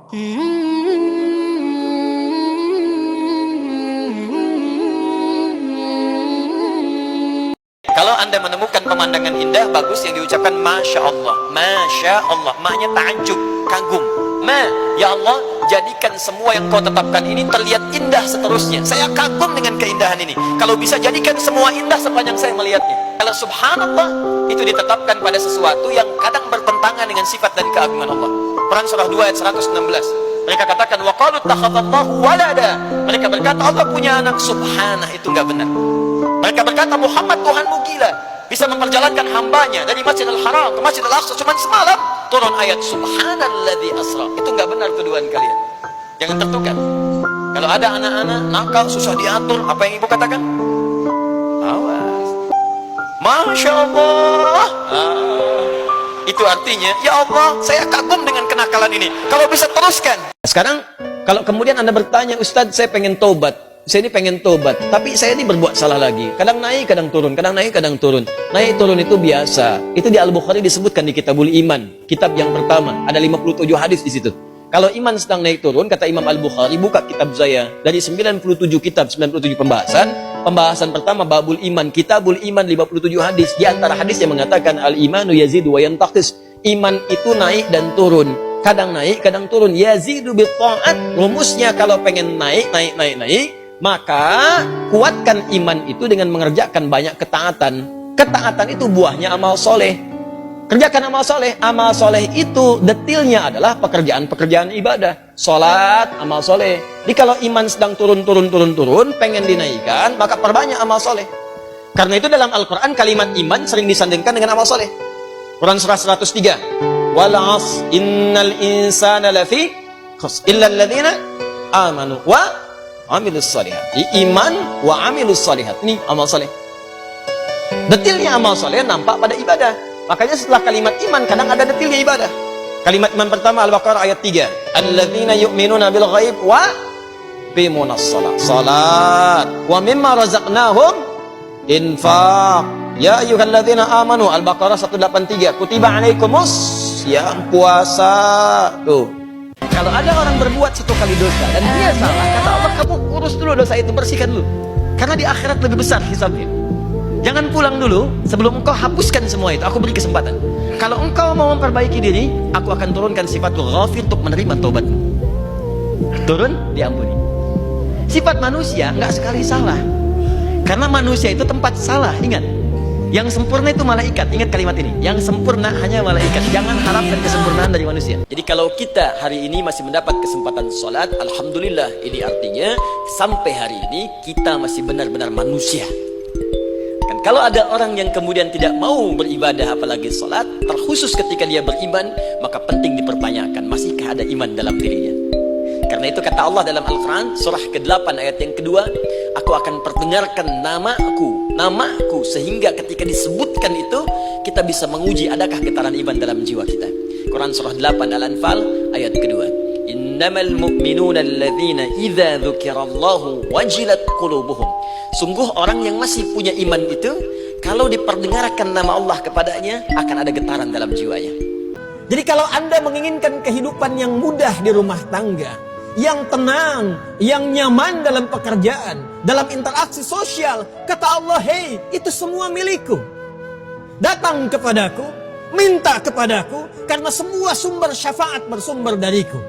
Kalau Anda menemukan pemandangan indah, bagus yang diucapkan Masya Allah. Masya Allah, maknya ta'ajub, kagum. Ya Allah, jadikan semua yang kau tetapkan ini terlihat indah seterusnya. Saya kagum dengan keindahan ini. Kalau bisa jadikan semua indah sepanjang saya melihatnya. Kalau subhanallah, itu ditetapkan pada sesuatu yang kadang bertentangan dengan sifat dan keagungan Allah. Quran surah 2 ayat 116. Mereka katakan wa qalu takhadallahu walada. Mereka berkata Allah punya anak. Subhanah, itu enggak benar. Mereka berkata Muhammad Tuhanmu gila, bisa memperjalankan hambanya dari Masjidil Haram ke Masjidil Aqsa cuma semalam. Turun ayat Subhanalladzi asra. Itu enggak benar tuduhan kalian. Jangan tertukar. Kalau ada anak-anak nakal susah diatur, apa yang ibu katakan? Awas. Masya Allah. Itu artinya, ya Allah, saya kagum dengan kenakalan ini. Kalau bisa teruskan. Sekarang, kalau kemudian Anda bertanya, Ustadz, saya pengen tobat. Saya ini pengen tobat, tapi saya ini berbuat salah lagi. Kadang naik, kadang turun, kadang naik, kadang turun. Naik turun itu biasa. Itu di Al-Bukhari disebutkan di Kitabul Iman, kitab yang pertama. Ada 57 hadis di situ. Kalau iman sedang naik turun, kata Imam Al-Bukhari, buka kitab saya. Dari 97 kitab, 97 pembahasan. Pembahasan pertama, Babul Iman, Kitabul Iman, 57 hadis. Di antara hadis yang mengatakan, Al-imanu yazidu wa yantaqis. Iman itu naik dan turun. Kadang naik, kadang turun. Yazidu bil ta'at. Rumusnya kalau pengen naik, maka kuatkan iman itu dengan mengerjakan banyak ketaatan. Ketaatan itu buahnya amal soleh. Kerjakan amal soleh. Amal soleh itu detilnya adalah pekerjaan-pekerjaan ibadah. Sholat, amal soleh. Jadi kalau iman sedang turun, pengen dinaikkan, maka perbanyak amal soleh. Karena itu dalam Al-Quran kalimat iman sering disandingkan dengan amal soleh. Quran surah 103. Wal 'asr innal insana lafi khusr illa alladziina amanu wa amilus shalihat. Iman wa amilus shalihat. Ini amal soleh. Detilnya amal soleh nampak pada ibadah. Makanya setelah kalimat iman kadang ada detilnya ibadah. Kalimat iman pertama Al-Baqarah ayat 3. Alladzina yu'minuna bil ghaib wa bimunas shalah. Salat wa mimma razaqnahum infaq. Ya ayyuhalladzina amanu Al-Baqarah 183. Kutiba alaikumus yang puasa. Tuh. Kalau ada orang berbuat satu kali dosa dan dia salah, kata Allah, kamu urus dulu dosa itu, bersihkan dulu. Karena di akhirat lebih besar hisabnya. Jangan pulang dulu, sebelum engkau hapuskan semua itu, aku beri kesempatan. Kalau engkau mau memperbaiki diri, aku akan turunkan sifatku ghafir untuk menerima tobatmu. Turun, diampuni. Sifat manusia nggak sekali salah. Karena manusia itu tempat salah, ingat. Yang sempurna itu malaikat, ingat kalimat ini. Yang sempurna hanya malaikat. Jangan harapkan kesempurnaan dari manusia. Jadi kalau kita hari ini masih mendapat kesempatan sholat, alhamdulillah, ini artinya sampai hari ini kita masih benar-benar manusia. Kan kalau ada orang yang kemudian tidak mau beribadah apalagi sholat, terkhusus ketika dia beriman, maka penting dipertanyakan, masihkah ada iman dalam dirinya? Karena itu kata Allah dalam Al-Quran surah ke-8 ayat yang kedua, aku akan perdengarkan namaku sehingga ketika disebutkan itu kita bisa menguji adakah getaran iman dalam jiwa kita. Quran surah 8 Al-Anfal ayat kedua. Innamal mu'minuna alladzina idza dzukirallahu wajilat qulubuhum. Sungguh orang yang masih punya iman itu kalau diperdengarkan nama Allah kepadanya akan ada getaran dalam jiwanya. Jadi kalau Anda menginginkan kehidupan yang mudah di rumah tangga, yang tenang, yang nyaman dalam pekerjaan, dalam interaksi sosial, kata Allah, hei, itu semua milikku. Datang kepadaku, minta kepadaku, karena semua sumber syafaat bersumber dariku.